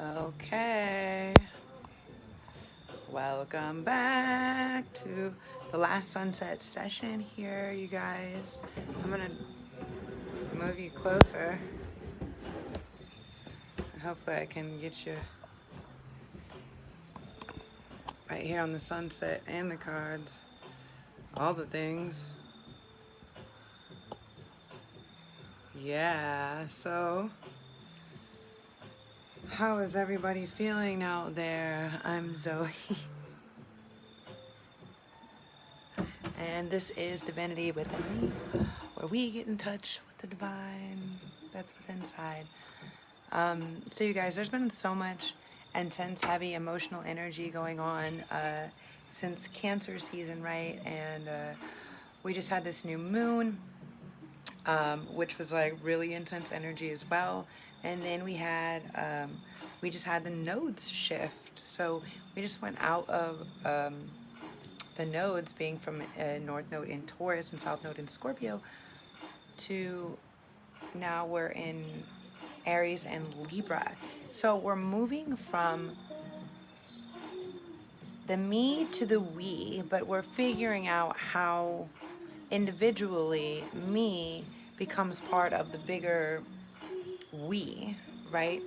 Okay, welcome back to the last sunset session here, you guys. I'm gonna move you closer. Hopefully I can get you right here on the sunset and the cards, all the things. Yeah, so how is everybody feeling out there? I'm Zoe. And this is Divinity Within Thee, where we get in touch with the divine that's within inside. So you guys, there's been so much intense, heavy emotional energy going on since Cancer season, right? And we just had this new moon, which was like really intense energy as well. And then we just had the nodes shift. So we just went out of the nodes being from North Node in Taurus and South Node in Scorpio to now we're in Aries and Libra. So we're moving from the me to the we, but we're figuring out how individually me becomes part of the bigger we, right?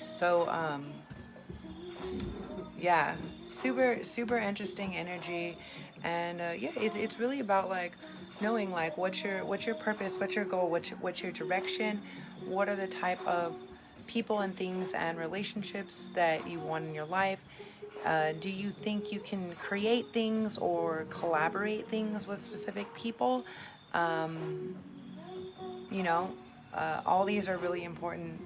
So yeah, super interesting energy. And yeah, it's really about like knowing like what's your purpose, what's your goal, what's your direction, what are the type of people and things and relationships that you want in your life. Do you think you can create things or collaborate things with specific people? You know, all these are really important.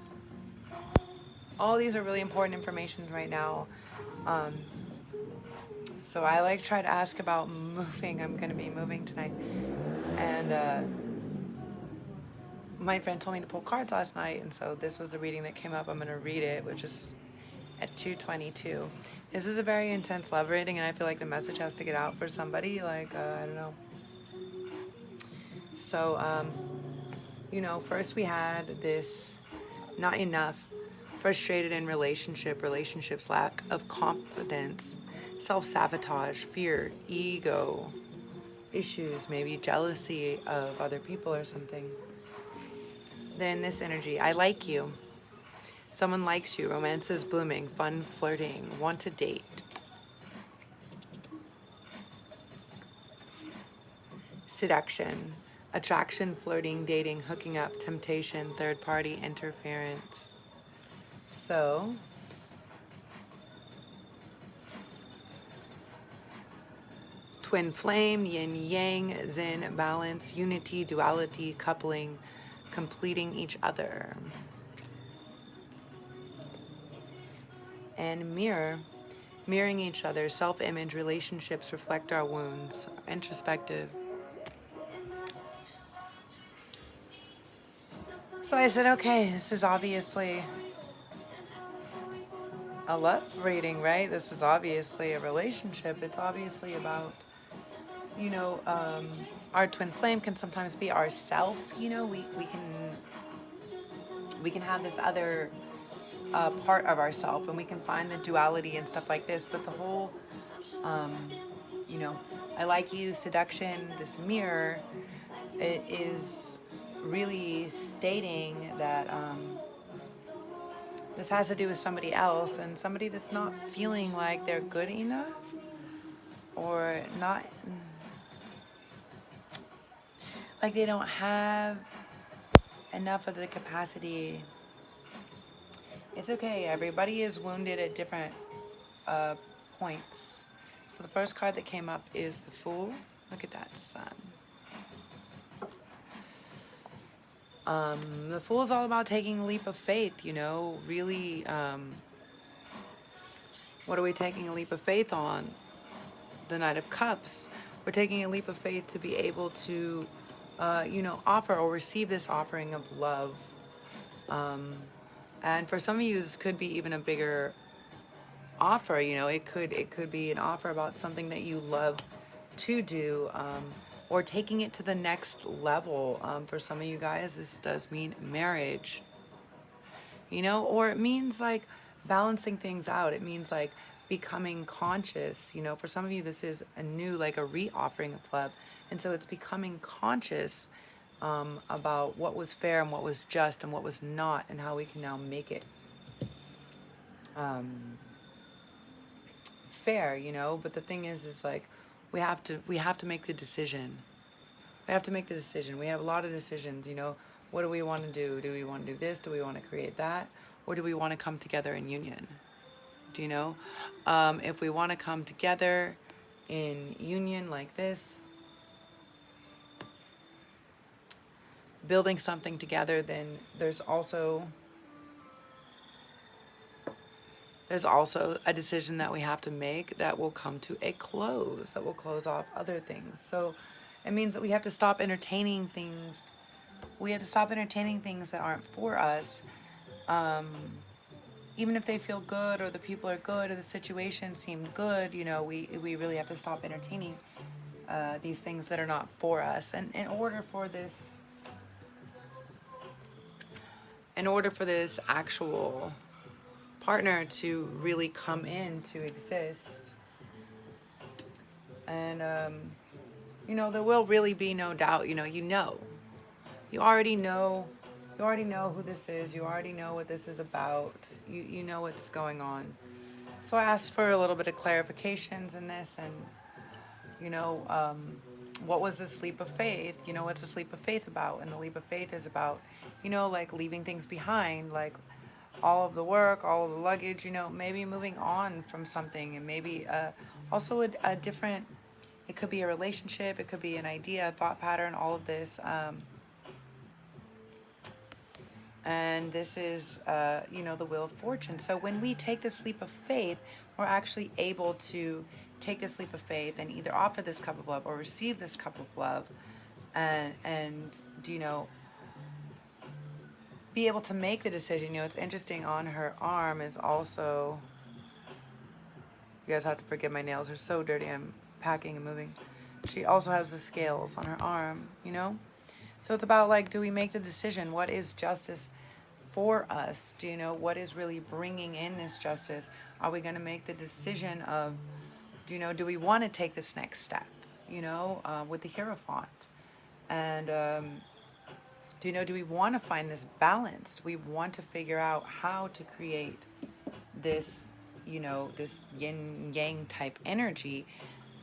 All these are really important information right now. So I like try to ask about moving. I'm going to be moving tonight. And my friend told me to pull cards last night. And so this was the reading that came up. I'm going to read it, which is at 2:22. This is a very intense love reading. And I feel like the message has to get out for somebody. Like, I don't know. So, you know, first we had this not enough, frustrated in relationships, lack of confidence, self-sabotage, fear, ego, issues, maybe jealousy of other people or something. Then this energy, I like you. Someone likes you, romance is blooming, fun flirting, want to date. Seduction, attraction, flirting, dating, hooking up, temptation, third party interference. So, twin flame, yin yang, zen, balance, unity, duality, coupling, completing each other. And mirror, mirroring each other, self-image, relationships reflect our wounds, introspective. So I said, okay, this is obviously a love reading, right? This is obviously a relationship. It's obviously about, you know, our twin flame can sometimes be ourself. You know, we can have this other part of ourself, and we can find the duality and stuff like this. But the whole, you know, I like you, seduction, this mirror, it is really stating that this has to do with somebody else and somebody that's not feeling like they're good enough or not, like they don't have enough of the capacity. It's okay. Everybody is wounded at different points. So the first card that came up is the Fool. Look at that sun. The Fool is all about taking a leap of faith, you know, really, what are we taking a leap of faith on? The Knight of Cups. We're taking a leap of faith to be able to, you know, offer or receive this offering of love. And for some of you, this could be even a bigger offer, you know, it could be an offer about something that you love to do, or taking it to the next level. For some of you guys, this does mean marriage, you know, or it means like balancing things out. It means like becoming conscious. You know, for some of you, this is a new, like a re-offering of love. And so it's becoming conscious about what was fair and what was just and what was not, and how we can now make it fair, you know. But the thing is like we have to make the decision. We have to make the decision. We have a lot of decisions, you know. What do we want to do? Do we want to do this? Do we want to create that? Or do we want to come together in union? Do you know? If we want to come together in union like this, building something together, then there's also a decision that we have to make that will come to a close, that will close off other things. So it means that we have to stop entertaining things. We have to stop entertaining things that aren't for us, even if they feel good or the people are good or the situation seemed good. You know, we really have to stop entertaining these things that are not for us. And in order for this actual partner to really come in to exist, and you know, there will really be no doubt. You already know who this is. You already know what this is about. You know what's going on. So I asked for a little bit of clarifications in this, and you know, what was this leap of faith? You know, what's this leap of faith about? And the leap of faith is about, you know, like leaving things behind, like all of the work, all of the luggage, you know, maybe moving on from something, and maybe also a different, it could be a relationship, it could be an idea, a thought pattern, all of this. And this is, you know, the wheel of fortune. So when we take this leap of faith, we're actually able to take this leap of faith and either offer this cup of love or receive this cup of love, and you know, be able to make the decision. You know, it's interesting, on her arm is also, you guys have to forgive my nails, they're so dirty, I'm packing and moving. She also has the scales on her arm, you know? So it's about like, do we make the decision? What is justice for us? Do you know what is really bringing in this justice? Are we going to make the decision of, do we want to take this next step, you know, with the Hierophant? And, do we want to find this balance? Do we want to figure out how to create this, you know, this yin yang type energy,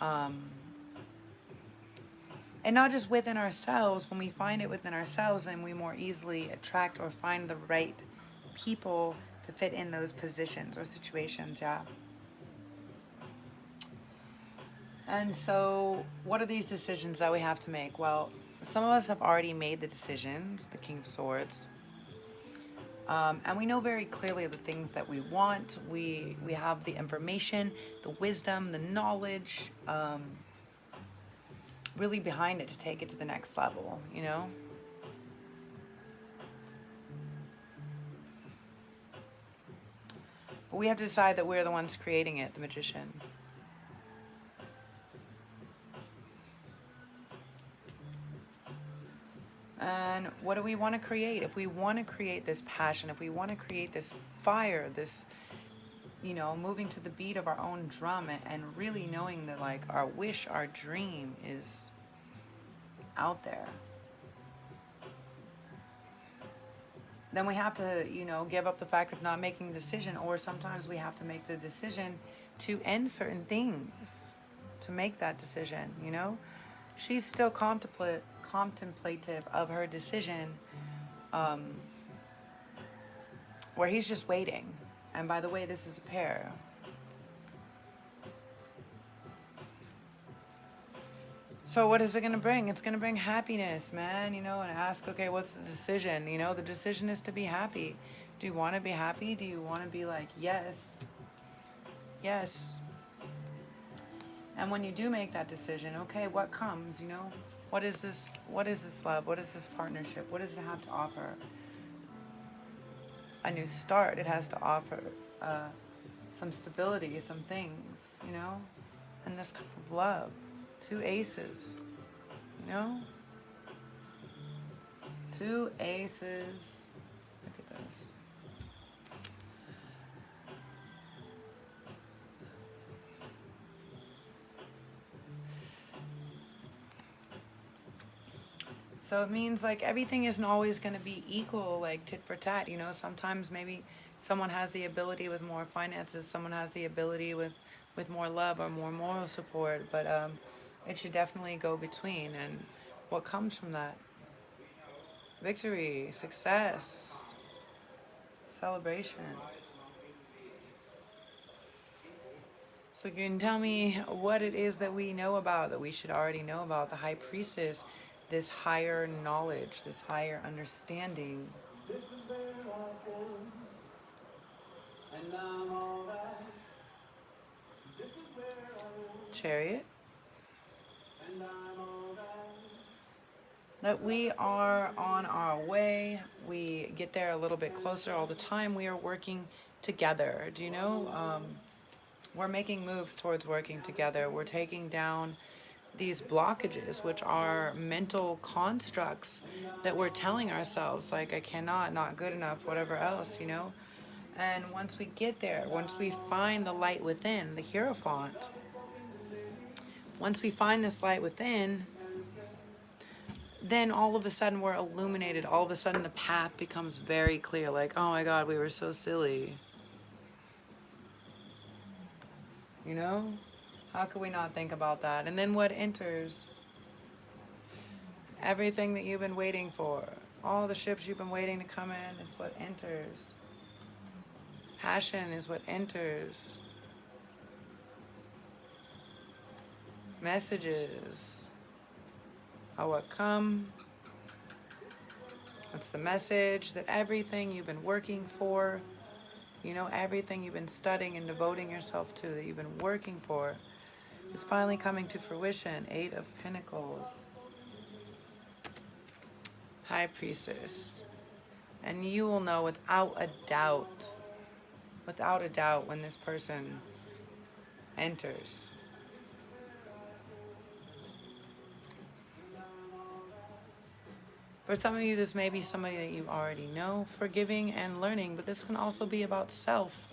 and not just within ourselves? When we find it within ourselves, then we more easily attract or find the right people to fit in those positions or situations, yeah. And so what are these decisions that we have to make? Well, some of us have already made the decisions, the King of Swords. And we know very clearly the things that we want. We have the information, the wisdom, the knowledge, really behind it to take it to the next level, you know? But we have to decide that we're the ones creating it, the Magician. And what do we want to create? If we want to create this passion, if we want to create this fire, this, you know, moving to the beat of our own drum, and really knowing that, like, our wish, our dream is out there, then we have to, you know, give up the fact of not making a decision. Or sometimes we have to make the decision to end certain things, to make that decision, you know? She's still contemplative of her decision, where he's just waiting. And by the way, this is a pair. So what is it going to bring? It's going to bring happiness, man, you know, and ask, okay, what's the decision? You know, the decision is to be happy. Do you want to be happy? Do you want to be like, yes, yes? And when you do make that decision, okay, what comes, you know? What is this love? What is this partnership? What does it have to offer? A new start. It has to offer some stability, some things, you know? And this cup of love. 2 aces, you know? 2 aces. Look at this. So it means like everything isn't always going to be equal, like tit for tat. You know, sometimes maybe someone has the ability with more finances, someone has the ability with more love or more moral support, but it should definitely go between. And what comes from that? Victory, success, celebration. So you can tell me what it is that we know about, that we should already know about the high priestess, this higher knowledge, this higher understanding. Chariot. That we are on our way. We get there a little bit closer all the time. We are working together. Do you know? We're making moves towards working together. We're taking down these blockages, which are mental constructs that we're telling ourselves, like, I cannot, not good enough, whatever else, you know? And once we get there, once we find the light within, the Hierophant, once we find this light within, then all of a sudden we're illuminated. All of a sudden the path becomes very clear, like, oh my God, we were so silly. You know? How could we not think about that? And then what enters? Everything that you've been waiting for. All the ships you've been waiting to come in, it's what enters. Passion is what enters. Messages are what come. It's the message that everything you've been working for, you know, everything you've been studying and devoting yourself to, that you've been working for, is finally coming to fruition. 8 of Pentacles. High Priestess. And you will know without a doubt, when this person enters. For some of you, this may be somebody that you already know, forgiving and learning, but this can also be about self.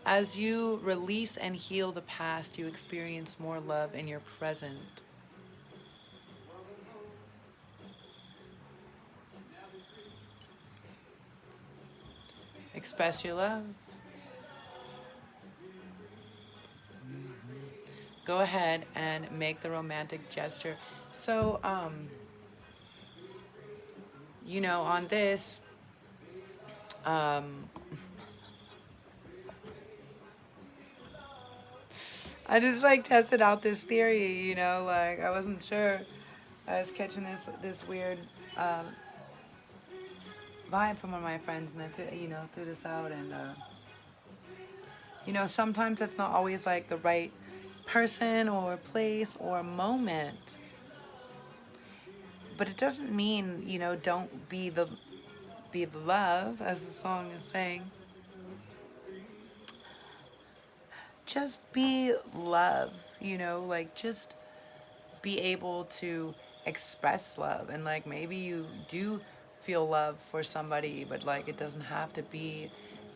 As you release and heal the past, you experience more love in your present. Express your love. Go ahead and make the romantic gesture. So, you know, on this, I just like tested out this theory, you know, like I wasn't sure. I was catching this weird vibe from one of my friends, and I, you know, threw this out, and you know, sometimes it's not always like the right person or place or moment, but it doesn't mean, you know, don't be the love, as the song is saying. Just be love, you know, like just be able to express love. And like maybe you do feel love for somebody, but like it doesn't have to be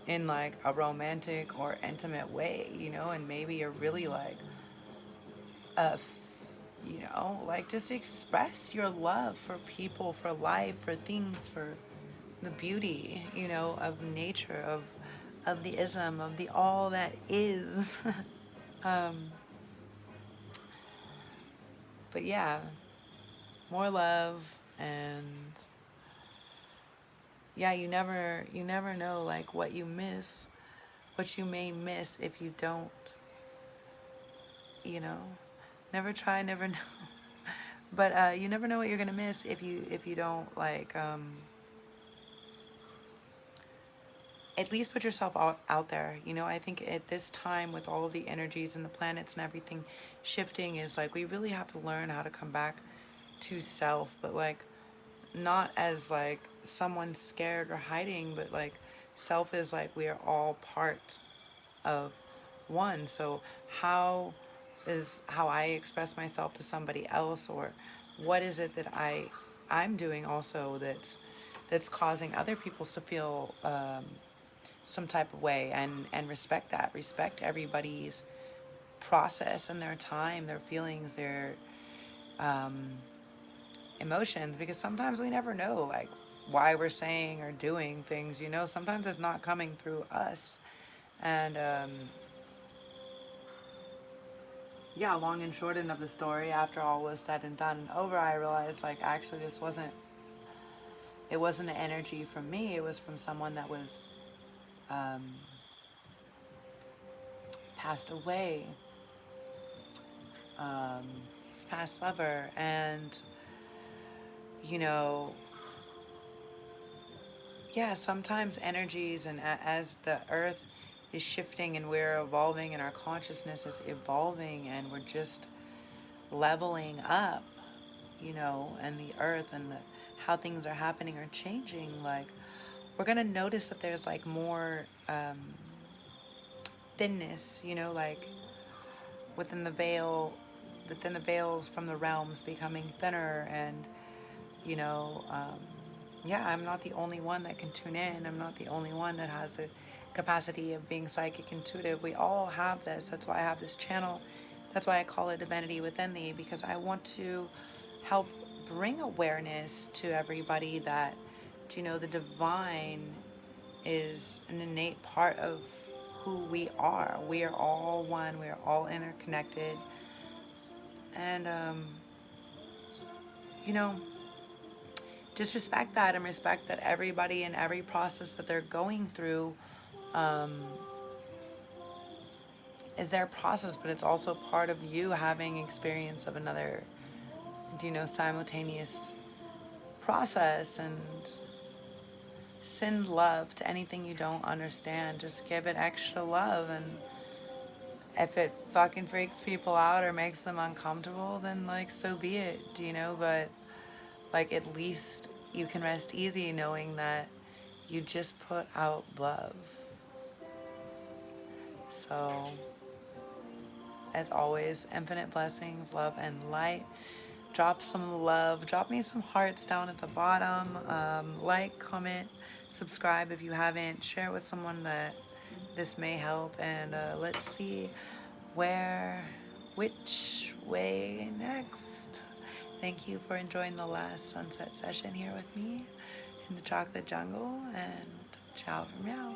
in like a romantic or intimate way, you know. And maybe you're really like you know, like just express your love for people, for life, for things, for the beauty, you know, of nature, of the ism, of the all that is. But yeah, more love. And yeah, you never know like what you miss, what you may miss if you don't, you know. Never try, never know. But you never know what you're gonna miss if you don't like at least put yourself out there, you know. I think at this time, with all of the energies and the planets and everything shifting, is like we really have to learn how to come back to self, but like not as like someone scared or hiding, but like self is like we are all part of one. So how I express myself to somebody else, or what is it that I'm doing also that's causing other people to feel some type of way, and respect everybody's process and their time, their feelings, their emotions, because sometimes we never know like why we're saying or doing things, you know. Sometimes it's not coming through us. And yeah, long and short end of the story, after all was said and done and over, I realized like actually this wasn't, it wasn't an energy from me, it was from someone that was passed away, his past lover. And you know, yeah, sometimes energies, and as the earth is shifting and we're evolving and our consciousness is evolving and we're just leveling up, you know, and the earth and how things are happening are changing, like we're gonna notice that there's like more thinness, you know, like within the veil, within the veils from the realms becoming thinner. And you know, yeah, I'm not the only one that can tune in. I'm not the only one that has the capacity of being psychic intuitive. We all have this. That's why I have this channel. That's why I call it Divinity Within Thee, because I want to help bring awareness to everybody that, you know, the divine is an innate part of who we are. We are all one. We are all interconnected. And, you know, just respect that, and respect that everybody in every process that they're going through is their process, but it's also part of you having experience of another, you know, simultaneous process. And send love to anything you don't understand. Just give it extra love. And if it fucking freaks people out or makes them uncomfortable, then like so be it, you know. But like at least you can rest easy knowing that you just put out love. So as always, infinite blessings, love and light. Drop some love, drop me some hearts down at the bottom. Like, comment, subscribe if you haven't, share with someone that this may help. And let's see which way next. Thank you for enjoying the last sunset session here with me in the chocolate jungle, and ciao for meow.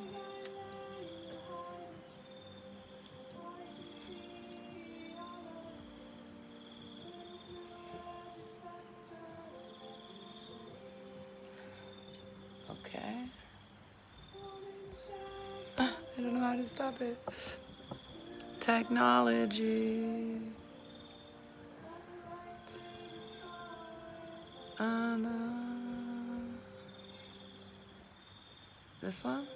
Okay. I don't know how to stop it. Technology. This one?